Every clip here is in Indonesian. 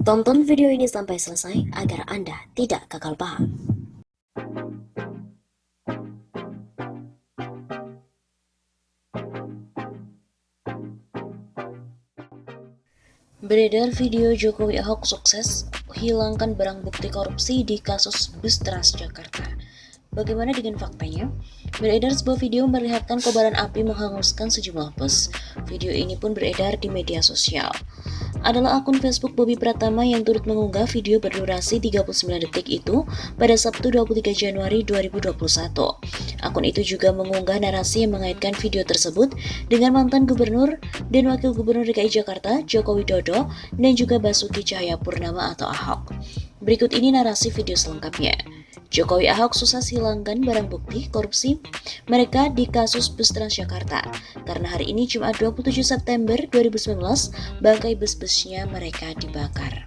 Tonton video ini sampai selesai agar Anda tidak gagal paham. Beredar video Jokowi Ahok sukses hilangkan barang bukti korupsi di kasus bus Transjakarta. Bagaimana dengan faktanya? Beredar sebuah video memperlihatkan kobaran api menghanguskan sejumlah bus. Video ini pun beredar di media sosial. Adalah akun Facebook Bobby Pratama yang turut mengunggah video berdurasi 39 detik itu pada Sabtu 23 Januari 2021. Akun itu juga mengunggah narasi yang mengaitkan video tersebut dengan mantan gubernur dan wakil gubernur DKI Jakarta, Joko Widodo, dan juga Basuki Cahayapurnama atau Ahok. Berikut ini narasi video selengkapnya. Jokowi Ahok sukses hilangkan barang bukti korupsi mereka di kasus bus Transjakarta. Karena hari ini Jumat 27 September 2019, bangkai bus-busnya mereka dibakar.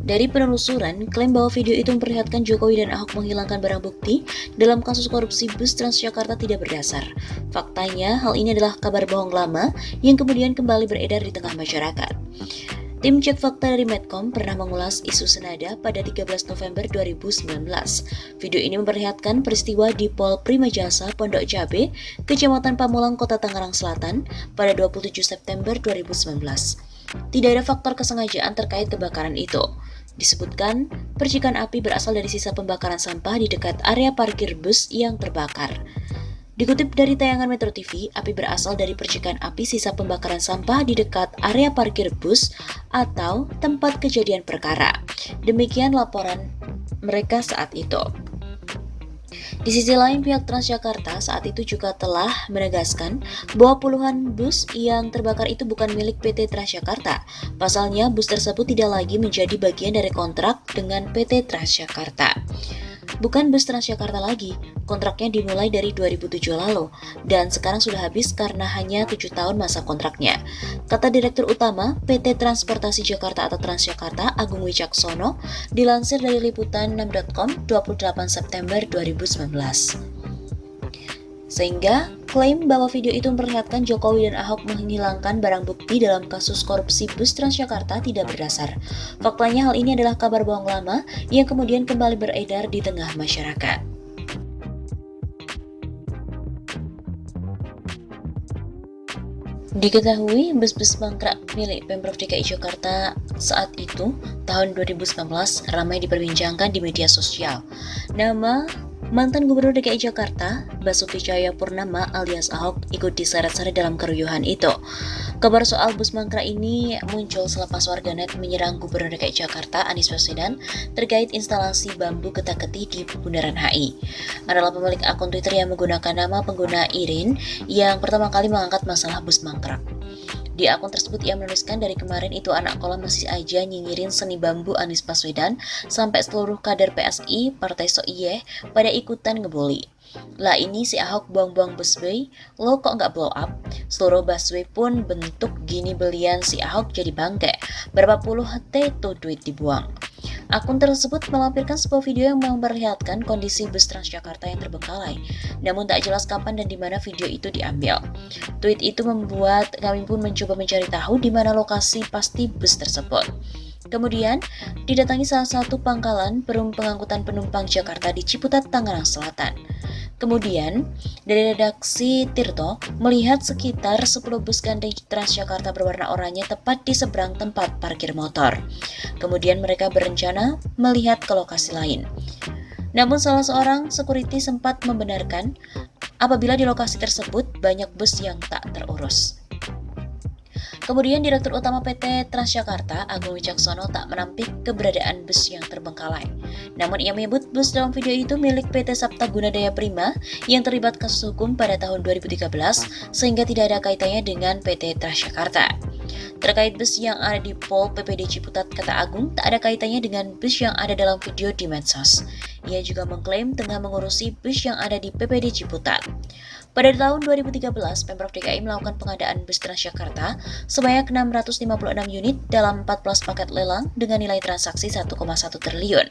Dari penelusuran, klaim bahwa video itu memperlihatkan Jokowi dan Ahok menghilangkan barang bukti dalam kasus korupsi bus Transjakarta tidak berdasar. Faktanya, hal ini adalah kabar bohong lama yang kemudian kembali beredar di tengah masyarakat. Tim Cek Fakta dari Medcom pernah mengulas isu senada pada 13 November 2019. Video ini memperlihatkan peristiwa di Pol Primajasa, Pondok Cabe, Kecamatan Pamulang, Kota Tangerang Selatan pada 27 September 2019. Tidak ada faktor kesengajaan terkait kebakaran itu. Disebutkan, percikan api berasal dari sisa pembakaran sampah di dekat area parkir bus yang terbakar. Dikutip dari tayangan Metro TV, api berasal dari percikan api sisa pembakaran sampah di dekat area parkir bus atau tempat kejadian perkara. Demikian laporan mereka saat itu. Di sisi lain, pihak Transjakarta saat itu juga telah menegaskan bahwa puluhan bus yang terbakar itu bukan milik PT Transjakarta. Pasalnya, bus tersebut tidak lagi menjadi bagian dari kontrak dengan PT Transjakarta. Bukan bus Transjakarta lagi, kontraknya dimulai dari 2007 lalu, dan sekarang sudah habis karena hanya 7 tahun masa kontraknya. Kata Direktur Utama PT Transportasi Jakarta atau Transjakarta, Agung Wicaksono, dilansir dari liputan6.com 28 September 2019. Sehingga, klaim bahwa video itu memperlihatkan Jokowi dan Ahok menghilangkan barang bukti dalam kasus korupsi bus Transjakarta tidak berdasar. Faktanya hal ini adalah kabar bohong lama yang kemudian kembali beredar di tengah masyarakat. Diketahui bus-bus mangkrak milik Pemprov DKI Jakarta saat itu, tahun 2019, ramai diperbincangkan di media sosial. Nama mantan Gubernur DKI Jakarta, Basuki Cahayapurnama alias Ahok, ikut diseret-seret dalam kerusuhan itu. Kabar soal bus mangkrak ini muncul selepas warganet menyerang Gubernur DKI Jakarta, Anies Baswedan, terkait instalasi bambu ketak-ketik di Bundaran HI. Adalah pemilik akun Twitter yang menggunakan nama pengguna Irin yang pertama kali mengangkat masalah bus mangkrak. Di akun tersebut ia menuliskan dari kemarin itu anak kolam masih aja nyinyirin seni bambu Anies Baswedan sampai seluruh kader PSI Partai Soiyeh pada ikutan ngebully. Lah ini si Ahok buang-buang busway, lo kok nggak blow up? Seluruh busway pun bentuk gini belian si Ahok jadi bangke. Berapa puluh T tuh duit dibuang. Akun tersebut melampirkan sebuah video yang memperlihatkan kondisi bus Transjakarta yang terbengkalai, namun tak jelas kapan dan di mana video itu diambil. Tweet itu membuat kami pun mencoba mencari tahu di mana lokasi pasti bus tersebut. Kemudian, didatangi salah satu pangkalan perum pengangkutan penumpang Jakarta di Ciputat, Tangerang Selatan. Kemudian, dari redaksi Tirto melihat sekitar 10 bus gandeng Transjakarta berwarna oranye tepat di seberang tempat parkir motor. Kemudian mereka berencana melihat ke lokasi lain. Namun salah seorang security sempat membenarkan apabila di lokasi tersebut banyak bus yang tak terurus. Kemudian Direktur Utama PT Transjakarta, Agung Wicaksono, tak menampik keberadaan bus yang terbengkalai. Namun ia menyebut bus dalam video itu milik PT Sabta Gunadaya Prima yang terlibat kasus hukum pada tahun 2013 sehingga tidak ada kaitannya dengan PT Transjakarta. Terkait bus yang ada di Pol PPD Ciputat, kata Agung, tak ada kaitannya dengan bus yang ada dalam video di medsos. Ia juga mengklaim tengah mengurusi bus yang ada di PPD Ciputat. Pada tahun 2013, Pemprov DKI melakukan pengadaan bus Transjakarta sebanyak 656 unit dalam 14 paket lelang dengan nilai transaksi 1,1 triliun.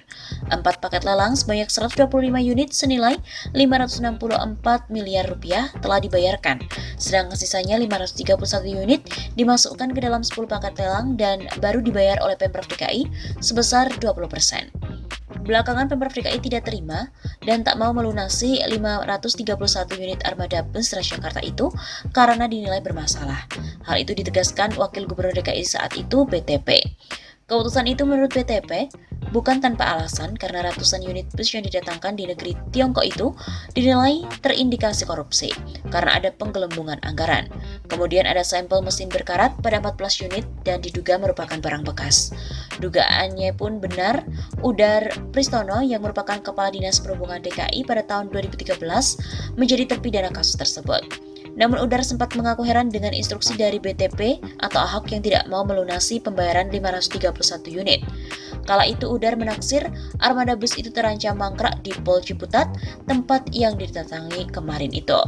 4 paket lelang sebanyak 125 unit senilai 564 miliar rupiah telah dibayarkan, sedangkan sisanya 531 unit dimasukkan ke dalam 10 paket lelang dan baru dibayar oleh Pemprov DKI sebesar 20%. Belakangan Pemprov DKI tidak terima dan tak mau melunasi 531 unit armada bus Transjakarta itu karena dinilai bermasalah. Hal itu ditegaskan Wakil Gubernur DKI saat itu BTP. Keputusan itu menurut BTP bukan tanpa alasan karena ratusan unit bus yang didatangkan di negeri Tiongkok itu dinilai terindikasi korupsi karena ada penggelembungan anggaran. Kemudian ada sampel mesin berkarat pada 14 unit dan diduga merupakan barang bekas. Dugaannya pun benar, Udar Pristono yang merupakan Kepala Dinas Perhubungan DKI pada tahun 2013 menjadi terpidana kasus tersebut. Namun Udar sempat mengaku heran dengan instruksi dari BTP atau Ahok yang tidak mau melunasi pembayaran 531 unit. Kala itu Udar menaksir armada bus itu terancam mangkrak di Pol Ciputat, tempat yang didatangi kemarin itu.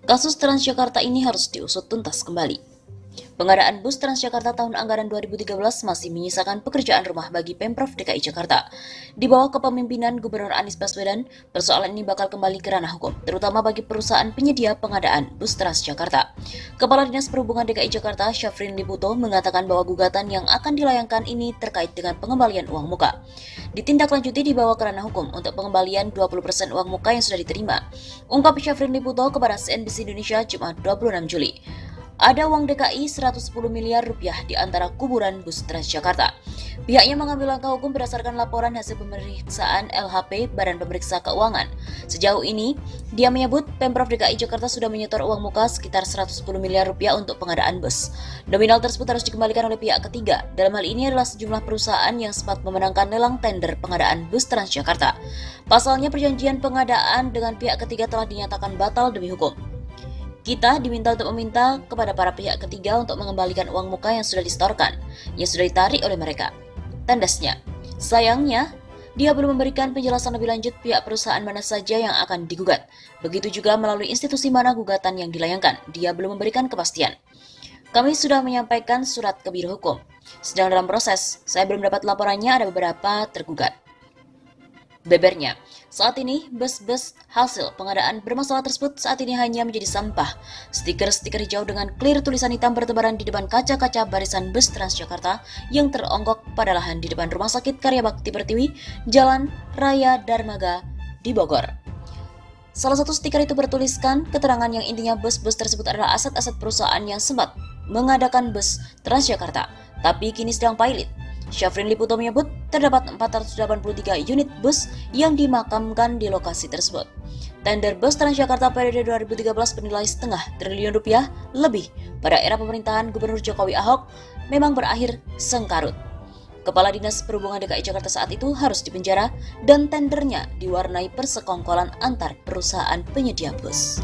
Kasus Transjakarta ini harus diusut tuntas kembali. Pengadaan bus Transjakarta tahun anggaran 2013 masih menyisakan pekerjaan rumah bagi Pemprov DKI Jakarta. Di bawah kepemimpinan Gubernur Anies Baswedan, persoalan ini bakal kembali ke ranah hukum, terutama bagi perusahaan penyedia pengadaan bus Transjakarta. Kepala Dinas Perhubungan DKI Jakarta, Syafrin Liputo, mengatakan bahwa gugatan yang akan dilayangkan ini terkait dengan pengembalian uang muka. Ditindaklanjuti dibawa ke ranah hukum untuk pengembalian 20% uang muka yang sudah diterima. Ungkap Syafrin Liputo kepada CNBC Indonesia Jumat 26 Juli. Ada uang DKI 110 miliar rupiah di antara kuburan bus Transjakarta. Pihaknya mengambil langkah hukum berdasarkan laporan hasil pemeriksaan LHP Badan Pemeriksa Keuangan. Sejauh ini, dia menyebut Pemprov DKI Jakarta sudah menyetor uang muka sekitar 110 miliar rupiah untuk pengadaan bus. Nominal tersebut harus dikembalikan oleh pihak ketiga. Dalam hal ini adalah sejumlah perusahaan yang sempat memenangkan lelang tender pengadaan bus Transjakarta. Pasalnya perjanjian pengadaan dengan pihak ketiga telah dinyatakan batal demi hukum. Kita diminta untuk meminta kepada para pihak ketiga untuk mengembalikan uang muka yang sudah disetorkan, yang sudah ditarik oleh mereka. Tandasnya, sayangnya, dia belum memberikan penjelasan lebih lanjut pihak perusahaan mana saja yang akan digugat. Begitu juga melalui institusi mana gugatan yang dilayangkan, dia belum memberikan kepastian. Kami sudah menyampaikan surat ke Biro Hukum. Sedang dalam proses, saya belum dapat laporannya ada beberapa tergugat. Bebernya, saat ini bus-bus hasil pengadaan bermasalah tersebut saat ini hanya menjadi sampah. Stiker-stiker hijau dengan clear tulisan hitam bertebaran di depan kaca-kaca barisan bus Transjakarta yang teronggok pada lahan di depan Rumah Sakit Karya Bakti Pertiwi, Jalan Raya Darmaga di Bogor. Salah satu stiker itu bertuliskan keterangan yang intinya bus-bus tersebut adalah aset-aset perusahaan yang sempat mengadakan bus Transjakarta, tapi kini sedang pilot. Syafrin Liputo menyebut terdapat 483 unit bus yang dimakamkan di lokasi tersebut. Tender bus Transjakarta periode 2013 bernilai setengah triliun rupiah lebih pada era pemerintahan Gubernur Jokowi Ahok memang berakhir sengkarut. Kepala Dinas Perhubungan DKI Jakarta saat itu harus dipenjara dan tendernya diwarnai persekongkolan antar perusahaan penyedia bus.